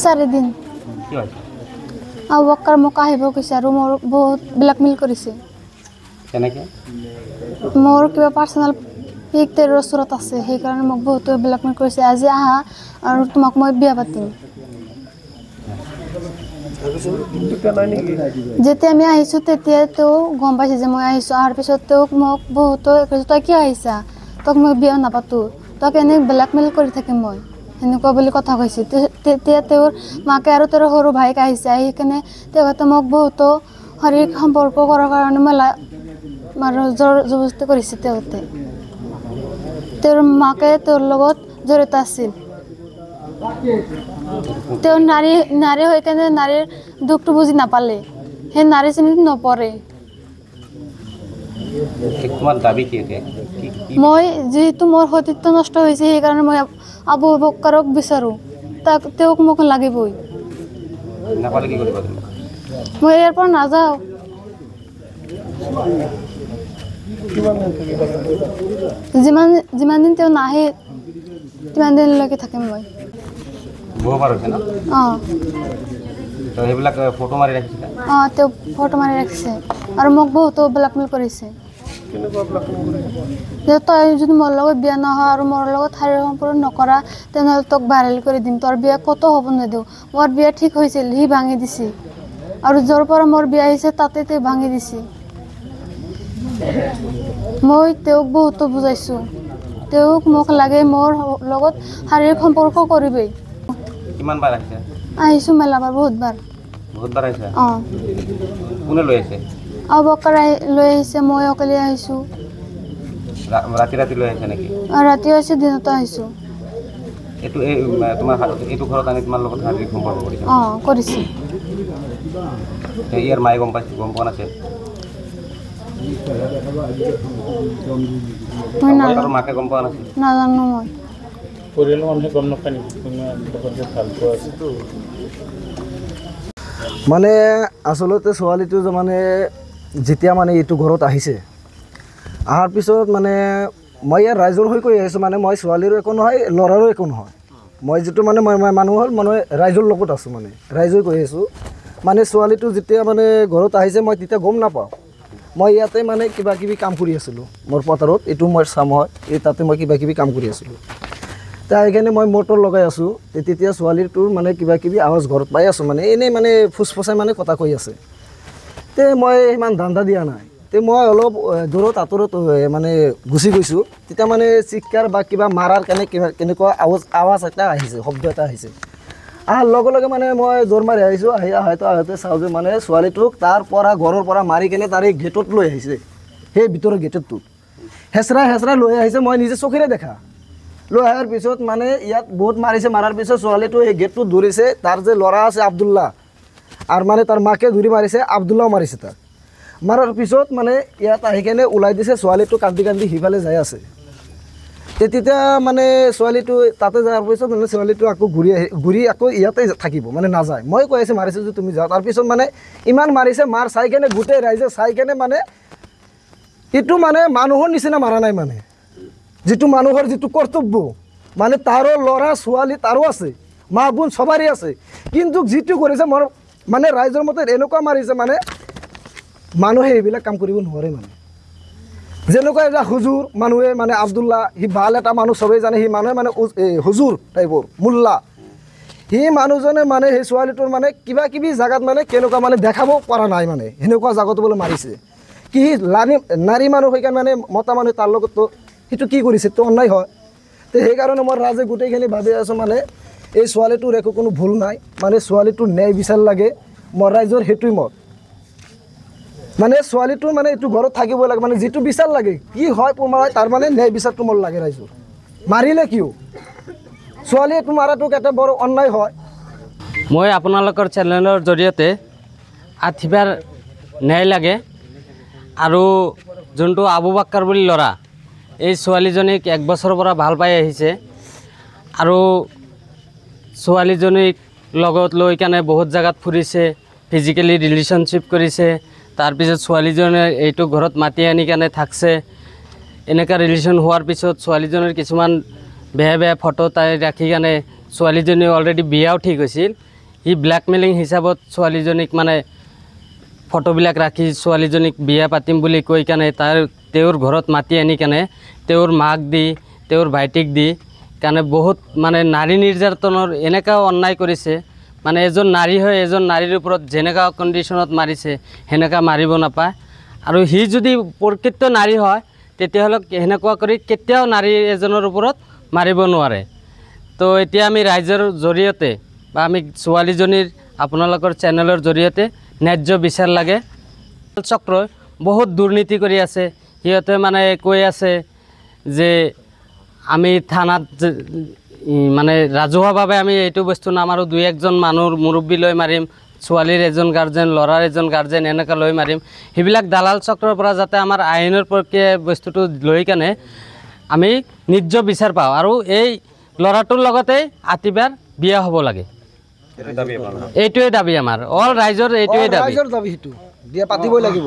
4 দিন কি হৈছে আবু বক্কৰ মোক আহিব কৈছে আৰু মোৰ বহুত ব্লেকমেইল কৰিছে কেনেকৈ মোৰ কিবা পাৰ্চনেল পিক 13 ওচৰত আছে সেইকাৰণে মোক বহুত ব্লেকমেইল কৰিছে আজি আহা আৰু তোমাক মই বিয়া পাতিম যেতিয়া আমি আহিছোঁ তেতিয়া তেওঁ গম পাইছে যে মই আহিছোঁ অহাৰ পিছত তেওঁক মোক বহুত কৈছে তই কিয় আহিছা তোক মই বিয়া নাপাতোঁ তোক এনেই ব্লেকমেইল কৰি থাকিম মই সেনেকুৱা বুলি কথা কৈছে তেতিয়া তেওঁৰ মাকে আৰু তেওঁৰ সৰু ভাইক আহিছে আহি কিনে তেখেতে মোক বহুতো শাৰীৰিক সম্পৰ্ক কৰাৰ কাৰণে মানে জোৰ জবৰদস্তি কৰিছে তেখেতে তেওঁৰ মাকে তেওঁৰ লগত জড়িত আছিল তেওঁ নাৰী হৈ কেনে নাৰীৰ দুখটো বুজি নাপালে সেই নাৰী শ্ৰেণীত নপৰে তোমাৰ দাবী কি এতিয়া মই যিহেতু মোৰ সতীত্ব নষ্ট হৈছে সেইকাৰণে মই আবু বক্কৰক বিচাৰোঁ তেওঁক মোক লাগিবই নাপালে কি কৰিবা তুমি মই ইয়াৰ পৰা নাযাওঁ যিমান দিন তেওঁ নাহে কিমান দিনলৈকে থাকিম মই বহু বাৰ হৈছে ন অঁ তো সেইবিলাক ফটো মাৰি ৰাখিছিলে অঁ তেওঁ ফটো মাৰি ৰাখিছে আৰু মোক বহুতো ব্লেকমেইল কৰিছে যে তই যদি মোৰ লগত বিয়া নহয় আৰু মোৰ লগত শাৰীৰিক সম্পৰ্ক নকৰা তেনেহ'লে তোক ভাইৰেল কৰি দিম তোৰ বিয়া ক'তো হ'ব নিদিওঁ মোৰ বিয়া ঠিক হৈছিল সি ভাঙি দিছে আৰু য'ৰ পৰা মোৰ বিয়া আহিছে তাতে তেওঁ ভাঙি দিছে মই তেওঁক বহুতো বুজাইছোঁ তেওঁক মোক লাগে মোৰ লগত শাৰীৰিক সম্পৰ্ক কৰিবই কিমান বাৰ আহিছে আহিছোঁ মেলাবাৰ বহুতবাৰ আহিছে অঁ কোনে লৈ আহিছে আবু বক্কৰ লৈ আহিছে মই অকলে আহিছোঁ ৰাতি লৈ আহিছে নেকি ৰাতি আহিছোঁ দিনতো আহিছোঁ এইটো তোমাৰ এইটো ঘৰত আনি তোমাৰ লগত শাৰীৰিক সম্পৰ্ক কৰিছে অঁ কৰিছে ইয়াৰ মায়ে গম পোৱা নাছিল মই আৰু মাকে গম পোৱা নাছিল নাজানো মই পৰিয়ালৰ মানুহে গম নাপায় নেকি কোনোবা ভাল পোৱা আছে মানে আচলতে ছোৱালীটো মানে যেতিয়া মানে এইটো ঘৰত আহিছে অহাৰ পিছত মানে মই ইয়াৰ ৰাইজৰ হৈ কৈ আহিছোঁ মানে মই ছোৱালীৰো একো নহয় ল'ৰাৰো একো নহয় মই যিটো মানে মই মানুহ হ'ল মানে ৰাইজৰ লগত আছোঁ মানে ৰাইজে কৈ আছোঁ মানে ছোৱালীটো যেতিয়া মানে ঘৰত আহিছে মই তেতিয়া গম নাপাওঁ মই ইয়াতে মানে কিবা কিবি কাম কৰি আছিলোঁ মোৰ পথাৰত এইটো মই চাম হয় এই তাতে মই কিবা কিবি কাম কৰি আছিলোঁ তাৰ সেইকাৰণে মই মটৰ লগাই আছোঁ তেতিয়া ছোৱালীটোৰ মানে কিবা কিবি আৱাজ ঘৰত পাই আছোঁ মানে এনেই মানে ফুচফুচাই মানে কথা কৈ আছে তে মই ইমান ধান্দা দিয়া নাই তে মই অলপ দূৰত আঁতৰত মানে গুচি গৈছোঁ তেতিয়া মানে চিৎকাৰ বা কিবা মাৰাৰ কেনেকুৱা আৱাজ এটা আহিছে শব্দ এটা আহিছে অহাৰ লগে লগে মানে মই জোৰ মাৰি আহিছোঁ আহোঁতে চাওঁ যে মানে ছোৱালীটোক তাৰ পৰা ঘৰৰ পৰা মাৰি কেনে তাৰে গেটত লৈ আহিছে সেই ভিতৰৰ গেটতটো হেঁচৰাই লৈ আহিছে মই নিজে চকুৰে দেখা লৈ অহাৰ পিছত মানে ইয়াত বহুত মাৰিছে মাৰাৰ পিছত ছোৱালীটো এই গেটটোত ধৰিছে তাৰ যে ল'ৰা আছে আব্দুল্লাহ আৰু মানে তাৰ মাকে ধৰি মাৰিছে আব্দুল্লাহ মাৰিছে তাক মাৰাৰ পিছত মানে ইয়াত আহি কেনে ওলাই দিছে ছোৱালীটো কান্দি সিফালে যাই আছে তেতিয়া মানে ছোৱালীটো তাতে যোৱাৰ পিছত মানে ছোৱালীটো আকৌ ঘূৰি আকৌ ইয়াতে থাকিব মানে নাযায় মই কৈ আছোঁ মাৰিছোঁ যে তুমি যাওঁ তাৰপিছত মানে ইমান মাৰিছে মাৰ চাই কেনে গোটেই ৰাইজে চাই কেনে মানে এইটো মানে মানুহৰ নিচিনা মাৰা নাই মানে যিটো মানুহৰ যিটো কৰ্তব্য মানে তাৰো ল'ৰা ছোৱালী তাৰো আছে মা বোন সবাৰে আছে কিন্তু যিটো কৰিছে মোৰ মানে ৰাইজৰ মতে এনেকুৱা মাৰিছে মানে মানুহে এইবিলাক কাম কৰিব নোৱাৰে মানে যেনেকুৱা এটা হুজুৰ মানুহে মানে আব্দুল্লাহ সি ভাল এটা মানুহ চবেই জানে সি মানুহে মানে হুজুৰ টাইপৰ মোল্লা সি মানুহজনে মানে সেই ছোৱালীটোৰ মানে কিবা কিবি জাগাত মানে কেনেকুৱা মানে দেখাব পৰা নাই মানে সেনেকুৱা জাগাতো বোলে মাৰিছে কি নাৰী মানুহ সেইকাৰণে মানে মতা মানুহ তাৰ লগততো সেইটো কি কৰিছে তো অন্যায় হয় তো সেইকাৰণে মই ৰাইজে গোটেইখিনি ভাবি আছোঁ মানে এই ছোৱালীটোৰ একো কোনো ভুল নাই মানে ছোৱালীটোৰ ন্যায় বিচাৰ লাগে মোৰ ৰাইজৰ সেইটোৱে মত মানে ছোৱালীটোৰ মানে এইটো ঘৰত থাকিব লাগে মানে যিটো বিচাৰ লাগে কি হয় তোমাৰ হয় তাৰ মানে ন্যায় বিচাৰটো মোৰ লাগে ৰাইজৰ মাৰিলে কিয় ছোৱালীয়ে তোমাৰটো এটা বৰ অন্যায় হয় মই আপোনালোকৰ চেনেলৰ জৰিয়তে আঠিবাৰ ন্যায় লাগে আৰু যোনটো আবু বক্কৰ বুলি ল'ৰা এই ছোৱালীজনীক 1 বছৰৰ পৰা ভাল পাই আহিছে আৰু ছোৱালীজনীক লগত লৈ কেনে বহুত জাগাত ফুৰিছে ফিজিক্যালি ৰিলেশ্যনশ্বিপ কৰিছে তাৰপিছত ছোৱালীজনীয়ে এইটো ঘৰত মাতি আনি কেনে থাকছে এনেকুৱা ৰিলেশ্যন হোৱাৰ পিছত ছোৱালীজনীৰ কিছুমান বেয়া ফটো তাই ৰাখি কেনে ছোৱালীজনী অলৰেডি বিয়াও ঠিক হৈছিল সি ব্লেকমেইলিং হিচাপত ছোৱালীজনীক মানে ফটোবিলাক ৰাখি ছোৱালীজনীক বিয়া পাতিম বুলি কৈ কেনে তেওঁৰ ঘৰত মাতি আনি কেনে তেওঁৰ মাক দি তেওঁৰ ভাইটিক দি কাৰণে বহুত মানে নাৰী নিৰ্যাতনৰ এনেকুৱাও অন্যায় কৰিছে মানে এজন নাৰী হৈ এজন নাৰীৰ ওপৰত যেনেকুৱা কণ্ডিশ্যনত মাৰিছে সেনেকুৱা মাৰিব নাপায় আৰু সি যদি প্ৰকৃত নাৰী হয় তেতিয়াহ'লে সেনেকুৱা কৰি কেতিয়াও নাৰী এজনৰ ওপৰত মাৰিব নোৱাৰে তো এতিয়া আমি ৰাইজৰ জৰিয়তে বা আমি ছোৱালীজনীৰ আপোনালোকৰ চেনেলৰ জৰিয়তে ন্যায্য বিচাৰ লাগে চক্ৰই বহুত দুৰ্নীতি কৰি আছে সিহঁতে মানে কৈ আছে যে আমি থানাত মানে ৰাজহুৱাভাৱে আমি এইটো বস্তু নামাৰোঁ 2-1জন মানুহৰ মুৰব্বী লৈ মাৰিম ছোৱালীৰ এজন গাৰ্জেন ল'ৰাৰ এজন গাৰ্জেন এনেকৈ লৈ মাৰিম সেইবিলাক দালাল চক্ৰৰ পৰা যাতে আমাৰ আইনৰ প্ৰক্ৰিয়া বস্তুটো লৈ কেনে আমি ন্যায্য বিচাৰ পাওঁ আৰু এই ল'ৰাটোৰ লগতে আতিবাৰ বিয়া হ'ব লাগে এইটোৱে দাবী আমাৰ অল ৰাইজৰ এইটোৱে দাবী ৰাইজৰ দাবী সেইটো বিয়া পাতিবই লাগিব